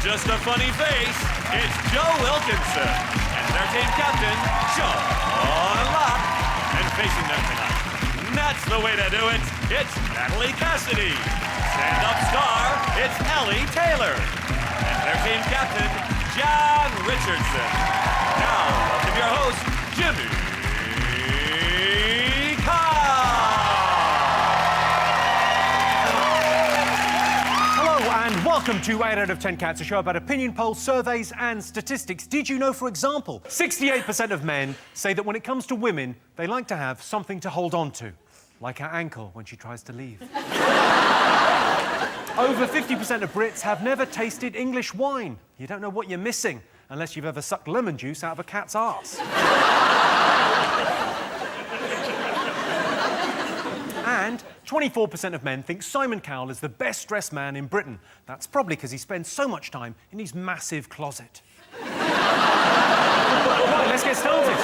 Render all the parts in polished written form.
just a funny face, it's Joe Wilkinson and their team captain, Sean Locke. And facing them tonight, that's the way to do it, it's Natalie Cassidy. Stand-up star, it's Ellie Taylor. And their team captain, John Richardson. Now, welcome your host, Jimmy Carr. And welcome to 8 out of 10 Cats, a show about opinion polls, surveys and statistics. Did you know, for example, 68% of men say that when it comes to women, they like to have something to hold on to, like her ankle when she tries to leave. Over 50% of Brits have never tasted English wine. You don't know what you're missing unless you've ever sucked lemon juice out of a cat's arse. And 24% of men think Simon Cowell is the best-dressed man in Britain. That's probably because he spends so much time in his massive closet. Right, let's get started.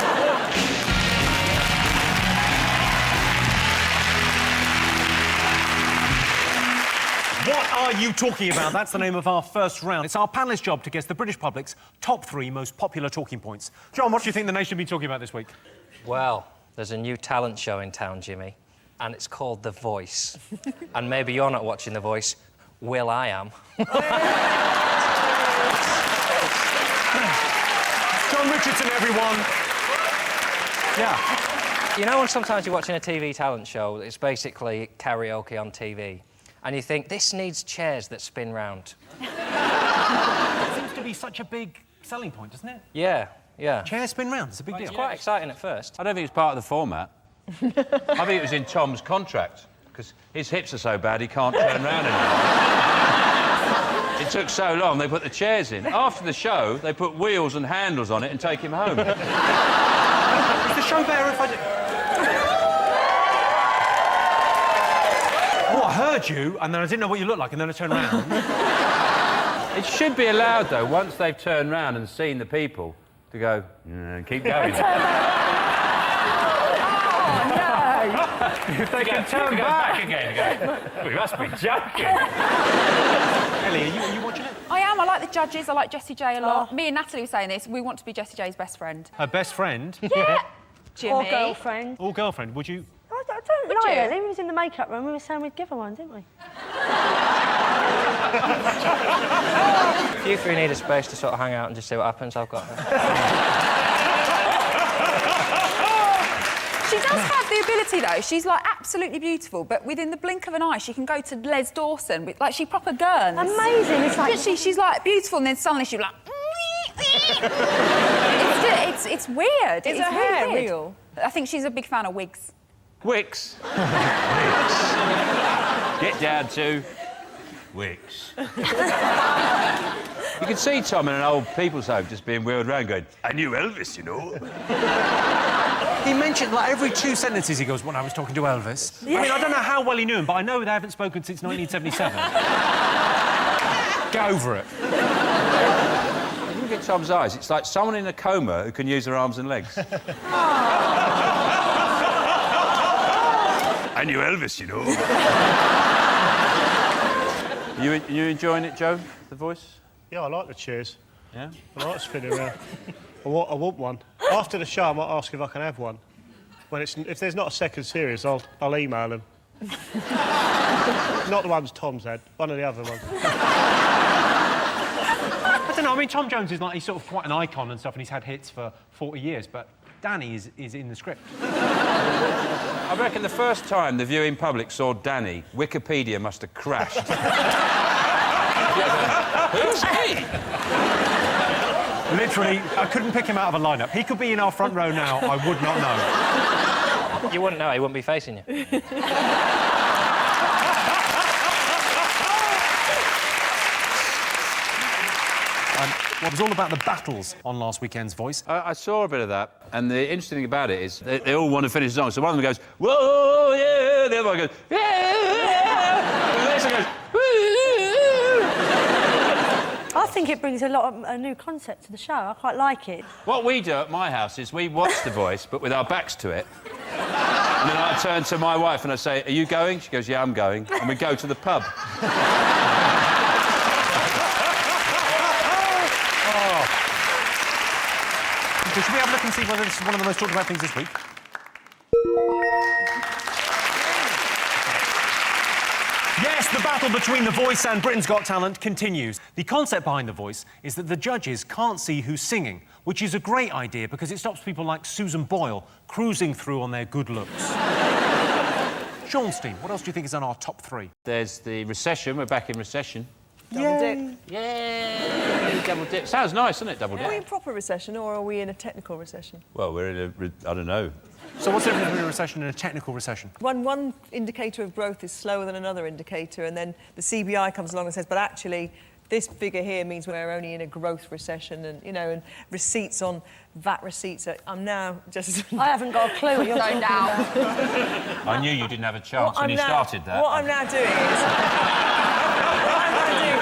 What are you talking about? That's the name of our first round. It's our panelist job to guess the British public's top 3 most popular talking points. John, what do you think the nation will be talking about this week? Well, there's a new talent show in town, Jimmy, and it's called The Voice. And maybe you're not watching The Voice. Will, I am. John Richardson, everyone. Yeah. You know when sometimes you're watching a TV talent show, it's basically karaoke on TV, and you think, this needs chairs that spin round. It seems to be such a big selling point, doesn't it? Yeah. Chairs spin round, it's a big deal. It's quite exciting at first. I don't think it's part of the format. I think it was in Tom's contract, because his hips are so bad he can't turn round anymore. It took so long, they put the chairs in. After the show, they put wheels and handles on it and take him home. Is the show better if I did... Oh, I heard you, and then I didn't know what you looked like, and then I turned around. It should be allowed, though, once they've turned round and seen the people, to go, keep going. If they can turn back again, go, we must be joking. Ellie, are you watching it? I am. I like the judges. I like Jessie J a lot. Me and Natalie were saying this. We want to be Jessie J's best friend. Her best friend? Yeah. Jimmy. Or girlfriend. Or girlfriend, would you? I don't know, Ellie. We was in the makeup room. We were saying we'd give her one, didn't we? If you three need a space to sort of hang out and just see what happens, I've got it. She does have the ability, though. She's, like, absolutely beautiful, but within the blink of an eye, she can go to Les Dawson. With, like, she proper gurns. Amazing. It's like... She's, like, beautiful, and then suddenly she's like... it's weird. Is her hair real? I think she's a big fan of wigs. Wicks. Get down to Wicks. You can see Tom in an old people's home just being wheeled around going, I knew Elvis, you know. He mentioned, like, every 2 sentences he goes, when I was talking to Elvis. Yeah. I mean, I don't know how well he knew him, but I know they haven't spoken since 1977. Get over it. Look at Tom's eyes. It's like someone in a coma who can use their arms and legs. I knew Elvis, you know. You enjoying it, Joe, The Voice? Yeah, I like the chairs. Yeah? I like spinning around. I want one. After the show, I might ask if I can have one. If there's not a second series, I'll email them. Not the ones Tom's had, one of the other ones. I don't know, I mean, Tom Jones is, like, he's sort of quite an icon and stuff, and he's had hits for 40 years, but Danny is in the script. I reckon the first time the viewing public saw Danny, Wikipedia must have crashed. Who's he? Literally, I couldn't pick him out of a lineup. He could be in our front row now, I would not know. You wouldn't know, he wouldn't be facing you. Well, it was all about the battles on last weekend's Voice. I saw a bit of that, and the interesting thing about it is they all want to finish the song. So one of them goes, whoa, yeah, the other one goes, yeah, and the next one goes, woo. I think it brings a new concept to the show. I quite like it. What we do at my house is we watch The Voice, but with our backs to it. And then I turn to my wife and I say, are you going? She goes, yeah, I'm going. And we go to the pub. see whether this is one of the most talked about things this week. Yes, the battle between The Voice and Britain's Got Talent continues. The concept behind The Voice is that the judges can't see who's singing, which is a great idea because it stops people like Susan Boyle cruising through on their good looks. Sean Steen, what else do you think is on our top 3? There's the recession. We're back in recession. Double dip. Yay! Double dip. Sounds nice, doesn't it, double dip? Are we in proper recession or are we in a technical recession? Well, we're in a... I don't know. So what's the difference between a recession and a technical recession? One indicator of growth is slower than another indicator, and then the CBI comes along and says, but actually, this figure here means we're only in a growth recession, and, you know, and receipts on VAT receipts. I'm now just... I haven't got a clue what you're talking about. I knew you didn't have a chance when you started that. What I'm now doing is...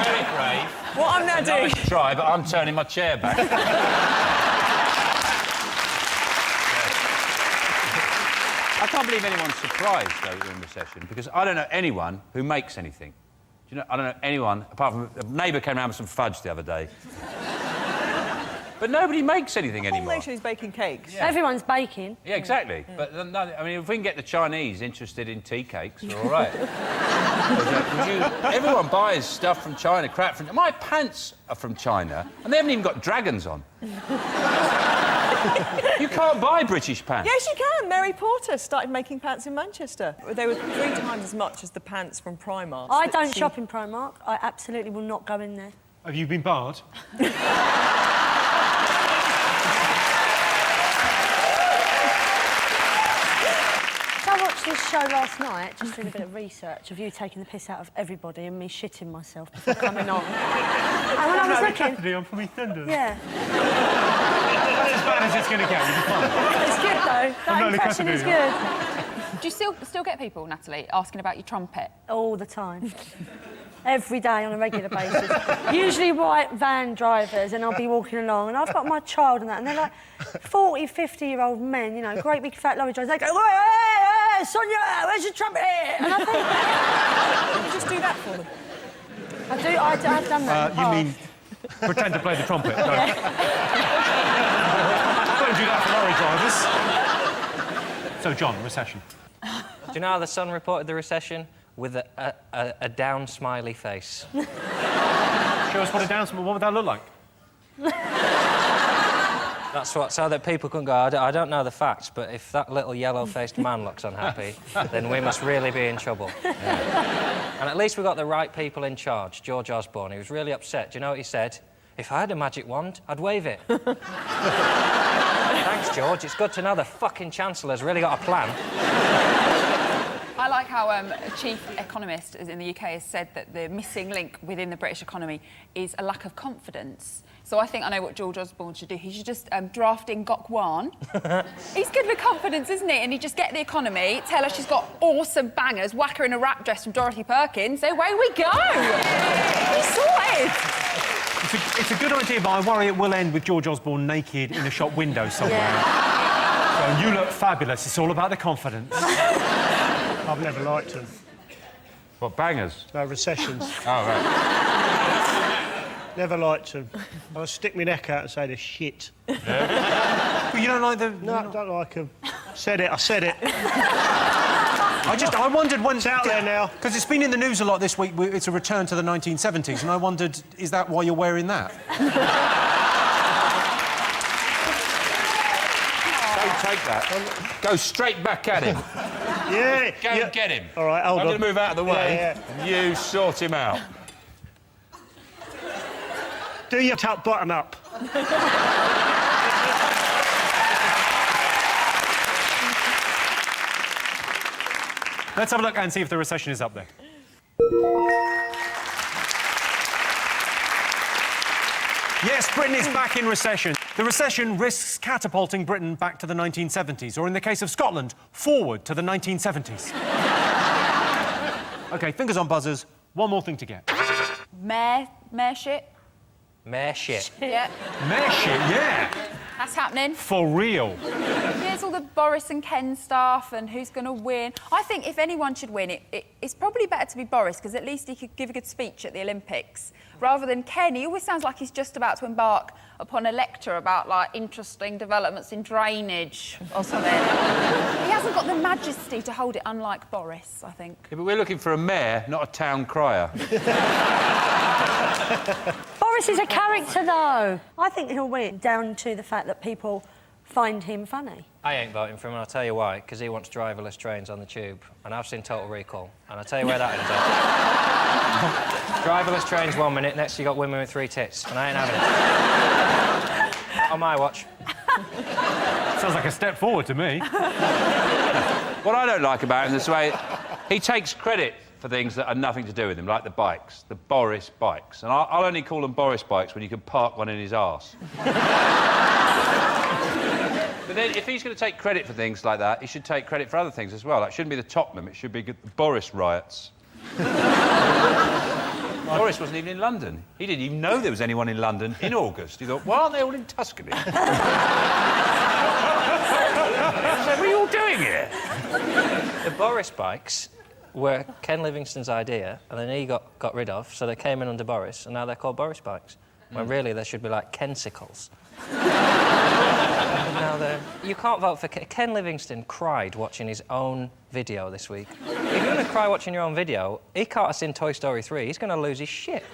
Very brave. What I'm now doing... Nice try, but I'm turning my chair back. I can't believe anyone's surprised, though, we're in recession, because I don't know anyone who makes anything. Do you know? I don't know anyone, apart from a neighbour came round with some fudge the other day. But nobody makes anything anymore. The whole nation is baking cakes. Yeah. Everyone's baking. Yeah, exactly. But, no, I mean, if we can get the Chinese interested in tea cakes, we're all right. Everyone buys stuff from China, crap from... My pants are from China, and they haven't even got dragons on. You can't buy British pants. Yes, you can. Mary Porter started making pants in Manchester. They were 3 times as much as the pants from Primark. I don't shop in Primark. I absolutely will not go in there. Have you been barred? I watched this show last night, just doing a bit of research of you taking the piss out of everybody and me shitting myself before coming on. And when I was looking... Cassidy, I'm from EastEnders. Yeah. That's as bad as it's going to get. You'll be fine. It's good, though. That impression is good. Do you still get people, Natalie, asking about your trumpet? All the time. Every day on a regular basis. Usually white van drivers, and I'll be walking along, and I've got my child and that, and they're like 40, 50-year-old men, you know, great big fat lorry drivers. They go, hey, Sonia, where's your trumpet? And I think... You just do that for them. I've done that. You mean pretend to play the trumpet? No. Don't do that for lorry drivers. So, John, recession. Do you know how the Sun reported the recession? With a down smiley face. Show us what would that look like? That's what, so that people can go, I don't know the facts, but if that little yellow-faced man looks unhappy, then we must really be in trouble. Yeah. And at least we got the right people in charge. George Osborne, he was really upset. Do you know what he said? If I had a magic wand, I'd wave it. Thanks, George. It's good to know the fucking Chancellor's really got a plan. I like how a chief economist in the UK has said that the missing link within the British economy is a lack of confidence. So I think I know what George Osborne should do. He should just draft in Gok Wan. He's good with confidence, isn't he? And he'd just get the economy, tell her she's got awesome bangers, whack her in a wrap dress from Dorothy Perkins, so away we go! He's sorted! It's a good idea, but I worry it will end with George Osborne naked in a shop window somewhere. Yeah. So you look fabulous. It's all about the confidence. I've never liked them. What, bangers? No, recessions. Oh, right. Never liked them. I would stick my neck out and say they're shit. Yeah. But you don't like them? No, I don't like them. Said it, I said it. I wondered when... It's out there now. Because it's been in the news a lot this week. It's a return to the 1970s, and I wondered, is that why you're wearing that? Don't take that. Go straight back at him. Yeah. Go and get him. All right, hold on. I'm going to move out of the way. Yeah. And you sort him out. Do your top button up. Let's have a look and see if the recession is up there. Yes, Britain is back in recession. The recession risks catapulting Britain back to the 1970s, or in the case of Scotland, forward to the 1970s. OK, fingers on buzzers. One more thing to get. Mayor shit. Mayor shit. Yeah. Mayor shit, yeah. That's happening. For real. Yeah, it's all the Boris and Ken stuff and who's going to win, I think if anyone should win, it's probably better to be Boris, because at least he could give a good speech at the Olympics, rather than Ken. He always sounds like he's just about to embark upon a lecture about, like, interesting developments in drainage or something. He hasn't got the majesty to hold it, unlike Boris, I think. Yeah, but we're looking for a mayor, not a town crier. Boris is a character, though. I think he'll win, down to the fact that people find him funny. I ain't voting for him, and I'll tell you why. Because he wants driverless trains on the tube, and I've seen Total Recall, and I'll tell you where that ends up. Driverless trains 1 minute, next you got women with 3 tits, and I ain't having it. On my watch. Sounds like a step forward to me. What I don't like about him is the way he takes credit for things that are nothing to do with him, like the bikes, the Boris bikes. And I'll only call them Boris bikes when you can park one in his arse. But then, if he's going to take credit for things like that, he should take credit for other things as well. Like, it shouldn't be the Tottenham, it should be the Boris riots. Boris wasn't even in London. He didn't even know there was anyone in London in August. He thought, why aren't they all in Tuscany? So, what are you all doing here? The Boris bikes were Ken Livingstone's idea, and then he got rid of, so they came in under Boris, and now they're called Boris bikes. When really they should be like Kensicles. Now you can't vote for Ken Livingstone cried watching his own video this week. If you're going to cry watching your own video, he caught us in Toy Story 3. He's going to lose his shit.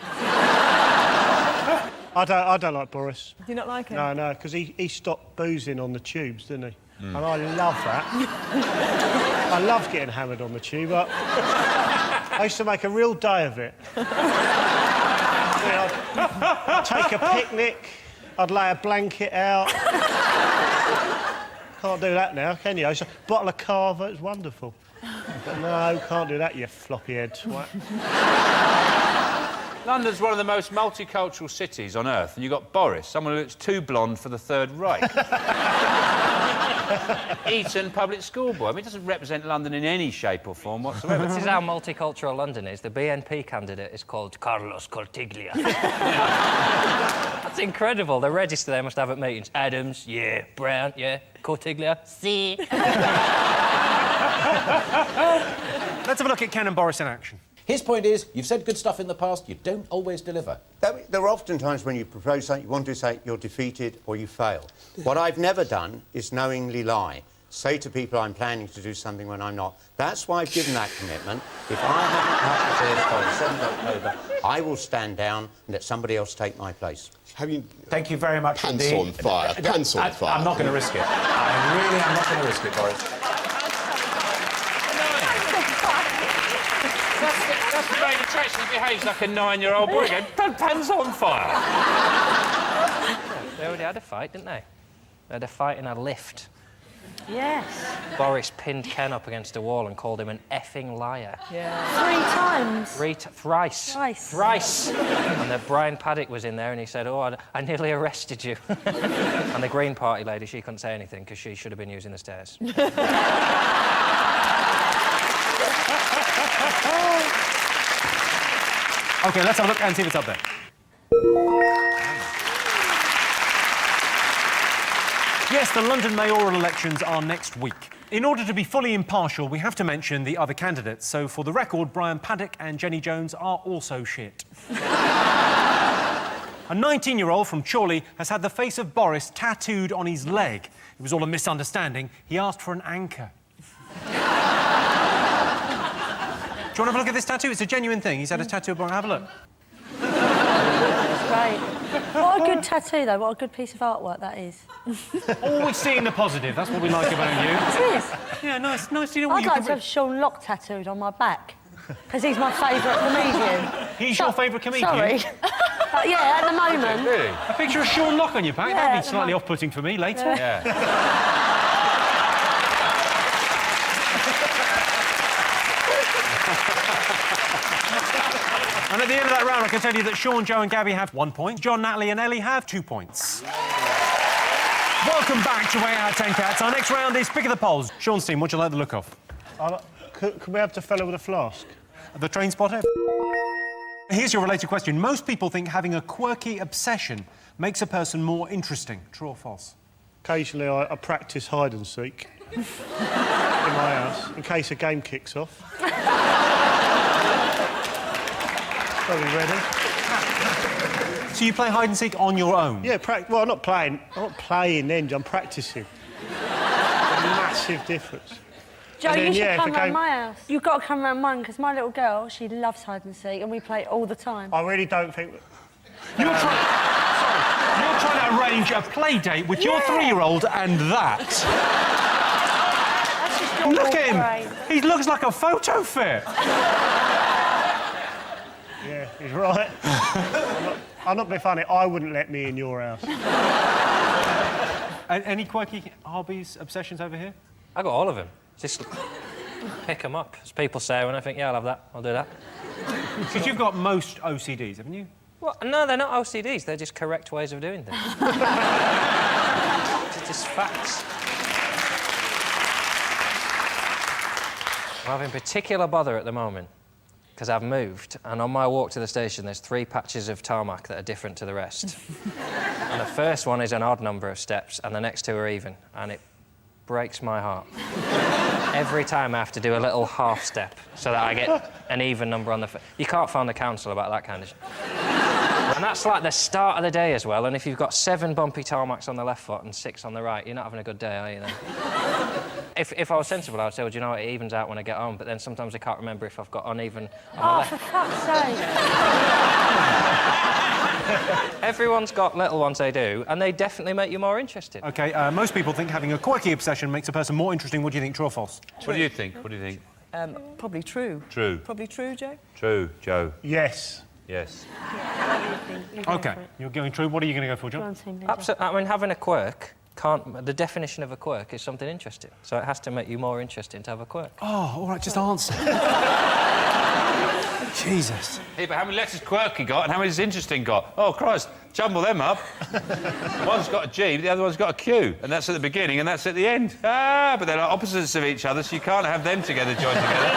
I don't like Boris. Do you not like him? No, because he stopped boozing on the tubes, didn't he? And I love that. I love getting hammered on the tube. I used to make a real day of it. I'd take a picnic, I'd lay a blanket out. Can't do that now, can you? I used to bottle of Carver, it's wonderful. But no, can't do that, you floppy head twat. London's one of the most multicultural cities on earth, and you've got Boris, someone who looks too blonde for the Third Reich. Eton public school boy. I mean, it doesn't represent London in any shape or form whatsoever. This is how multicultural London is. The BNP candidate is called Carlos Cortiglia. That's incredible. The register they must have at meetings. Adams, yeah. Brown, yeah. Cortiglia, see. Let's have a look at Ken and Boris in action. His point is, you've said good stuff in the past, you don't always deliver. There are often times when you propose something, you want to say you're defeated or you fail. What I've never done is knowingly lie. Say to people I'm planning to do something when I'm not. That's why I've given that commitment. If I haven't cut the by the 7th of October, I will stand down and let somebody else take my place. Thank you very much Pants indeed. on fire, pants on fire. I'm not going to risk it. I really am not going to risk it, Boris. That's the way he actually behaves like a 9-year-old boy again. Pants on fire. They already had a fight, didn't they? They had a fight in a lift. Yes. Boris pinned Ken up against a wall and called him an effing liar. Yeah. 3 times. Thrice. Thrice. Thrice. And then Brian Paddock was in there and he said, oh, I nearly arrested you. And the Green Party lady, she couldn't say anything because she should have been using the stairs. OK, let's have a look and see what's up there. Yes, the London mayoral elections are next week. In order to be fully impartial, we have to mention the other candidates. So, for the record, Brian Paddock and Jenny Jones are also shit. A 19-year-old from Chorley has had the face of Boris tattooed on his leg. It was all a misunderstanding. He asked for an anchor. Do you want to have a look at this tattoo? It's a genuine thing. He's had a tattoo of Boris. Have a look. Great. What a good tattoo, though. What a good piece of artwork that is. Always seeing the positive. That's what we like about you. It is. Yeah, nice. You know what I'd you like can... to have Sean Locke tattooed on my back. Because he's my favourite comedian. He's your favourite comedian? Sorry. Yeah, at the moment. Really? A picture of Sean Locke on your back? Yeah, That'd be slightly off-putting for me later. Yeah. And at the end of that round, I can tell you that Sean, Joe and Gabby have 1 point. John, Natalie and Ellie have 2 points. Welcome back to 8 out of 10 Cats. Our next round is Pick of the Polls. Sean's team, what do you like the look of? Can we have the fellow with a flask? The train spotter? Here's your related question. Most people think having a quirky obsession makes a person more interesting. True or false? Occasionally, I practice hide and seek in my house in case a game kicks off. Are we ready? So you play hide and seek on your own? Yeah, well, I'm not playing then, I'm practising. Massive difference. Joe, And then, you should yeah, if come a round game- my house. You've got to come round mine, because my little girl, she loves hide and seek, and we play all the time. I really don't think... You're trying to arrange a play date with your 3-year-old and that. That's just not Look your at him. brain. He looks like a photo fit. Yeah, he's right. I'm not being funny, I wouldn't let me in your house. Any quirky hobbies, obsessions over here? I got all of them. Just pick them up, as people say, when I think, yeah, I'll have that, I'll do that. Because you've got most OCDs, haven't you? Well, no, they're not OCDs, they're just correct ways of doing things. It's just facts. I'm having particular bother at the moment, because I've moved, and on my walk to the station, there's 3 patches of tarmac that are different to the rest. And the first one is an odd number of steps, and the next 2 are even, and it breaks my heart. Every time I have to do a little half step so that I get an even number on the... You can't phone the council about that kind of shit. And that's like the start of the day as well, and if you've got 7 bumpy tarmacs on the left foot and 6 on the right, you're not having a good day, are you, then? If I was sensible, I would say, well, do you know what, it evens out when I get home, but then sometimes I can't remember if I've got uneven on the left. For fuck's sake. Everyone's got little ones they do, and they definitely make you more interested. OK, most people think having a quirky obsession makes a person more interesting. What do you think, true or false? What do you think? What do you think? Probably true. True. Probably true, Joe? True, Joe. Yes. Yes. OK, you're going true. What are you going to go for, John? Absolutely. I mean, having a quirk can't... The definition of a quirk is something interesting, so it has to make you more interesting to have a quirk. Oh, all right, just answer. Jesus. Hey, but how many letters Quirky got and how many has Interesting got? Oh, Christ, jumble them up. One's got a G, but the other one's got a Q, and that's at the beginning and that's at the end. Ah, but they're like opposites of each other, so you can't have them together, joined together.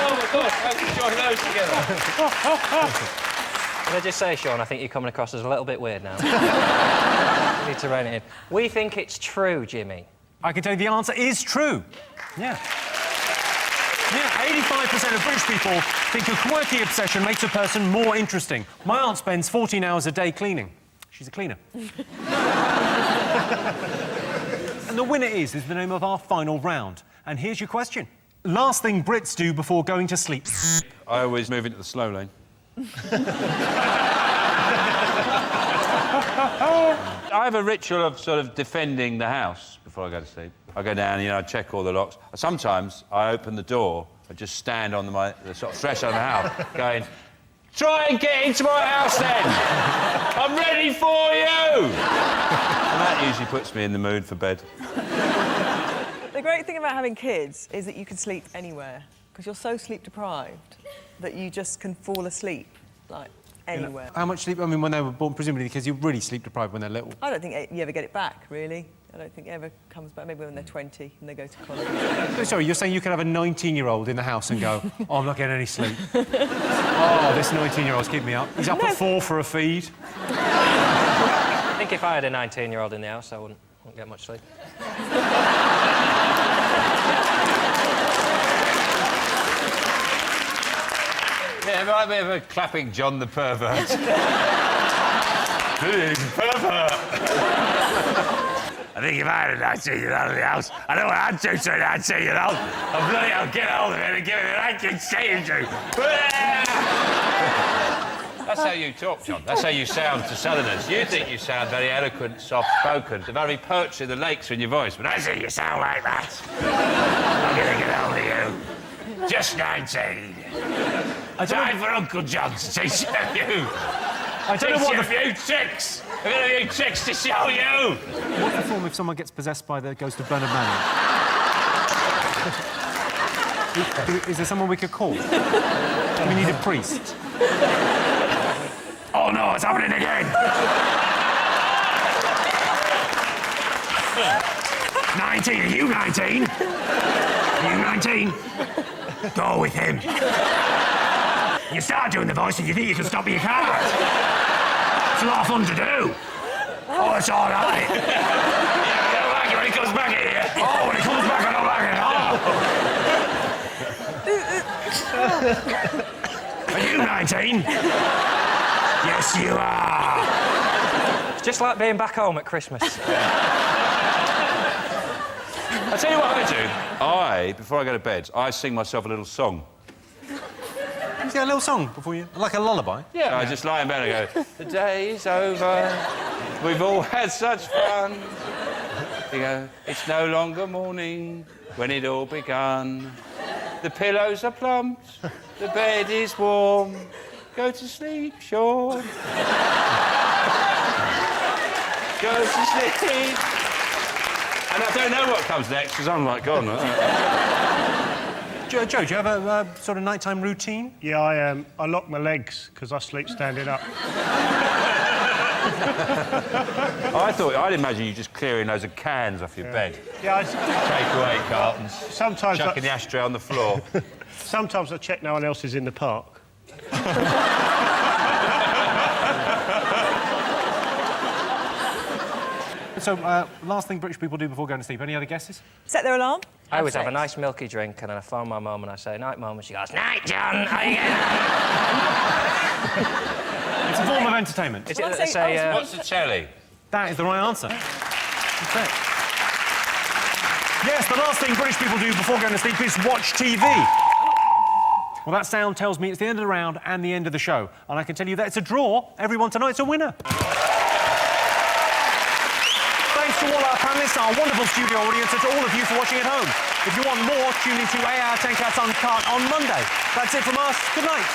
Oh, my God, how can you join those together? Can I just say, Sean, I think you're coming across as a little bit weird now. You need to rein it in. We think it's true, Jimmy. I can tell you the answer is true. Yeah. Yeah, 85% of British people think a quirky obsession makes a person more interesting. My aunt spends 14 hours a day cleaning. She's a cleaner. And the winner is the name of our final round. And here's your question. Last thing Brits do before going to sleep. I always move into the slow lane. I have a ritual of sort of defending the house before I go to sleep. I go down, you know, I check all the locks. Sometimes I open the door, I just stand on the sort of threshold of the house, going, try and get into my house then! I'm ready for you! And that usually puts me in the mood for bed. The great thing about having kids is that you can sleep anywhere, because you're so sleep deprived that you just can fall asleep, like, anywhere. You know, how much sleep? I mean, when they were born, presumably because you're really sleep deprived when they're little. I don't think you ever get it back, really. I don't think it ever comes back. Maybe when they're 20 and they go to college. Oh, sorry, you're saying you could have a 19-year-old in the house and go, oh, I'm not getting any sleep. Oh, this 19-year-old's keeping me up. He's up at 4 for a feed. I think if I had a 19-year-old in the house, I wouldn't get much sleep. Yeah, it might be a bit of a clapping John the pervert. Pervert! I think if I had a 19-year-old in the house, I don't want to do to a 19-year-old. I'll bloody hell get hold of it and give it an acting stage to. That's how you talk, John. That's how you sound to Southerners. You think you sound very eloquent, soft-spoken, the very poetry of the lakes in your voice, but I think you sound like that. I'm going to get hold of you. Just 19. Time for Uncle John to teach you. I don't know what a few tricks. I've got a few tricks to show you. What's the form if someone gets possessed by the ghost of Bernard Manning? Is there someone we could call? Do we need a priest? Oh no, it's happening again. 19, are you 19? Are you 19? Go with him. You start doing the voice and you think you can stop, but you can't. It's a lot of fun to do. Oh, it's all right. Yeah, I don't like it when he comes back here. Oh, when he comes back, I don't like it. Oh. Are you 19? Yes, you are. It's just like being back home at Christmas. I'll tell you what I do. Before I go to bed, I sing myself a little song. Is there a little song before you... like a lullaby? Yeah. So I just lie in bed and go, the day's over, we've all had such fun. You go, it's no longer morning when it all begun. The pillows are plumped, the bed is warm. Go to sleep, Sean. Go to sleep. And I don't know what comes next, because I'm like, gone. Joe, do you have a sort of nighttime routine? Yeah, I lock my legs because I sleep standing up. I'd imagine you just clearing loads of cans off your bed. Yeah, Takeaway cartons. Sometimes chucking the ashtray on the floor. Sometimes I check no one else is in the park. So, last thing British people do before going to sleep. Any other guesses? Set their alarm. I always have a nice milky drink and then I phone my mum and I say, night, mum, and she goes, night, John, how you getting on? It's a form of entertainment. Is it, say, What's the telly? That is the right answer. That's it. Yes, the last thing British people do before going to sleep is watch TV. Well, that sound tells me it's the end of the round and the end of the show. And I can tell you that it's a draw. Everyone tonight's a winner. Thanks to all our panellists, our wonderful studio audience, and to all of you for watching at home. If you want more, tune into 10 Cats Uncut on Monday. That's it from us. Good night.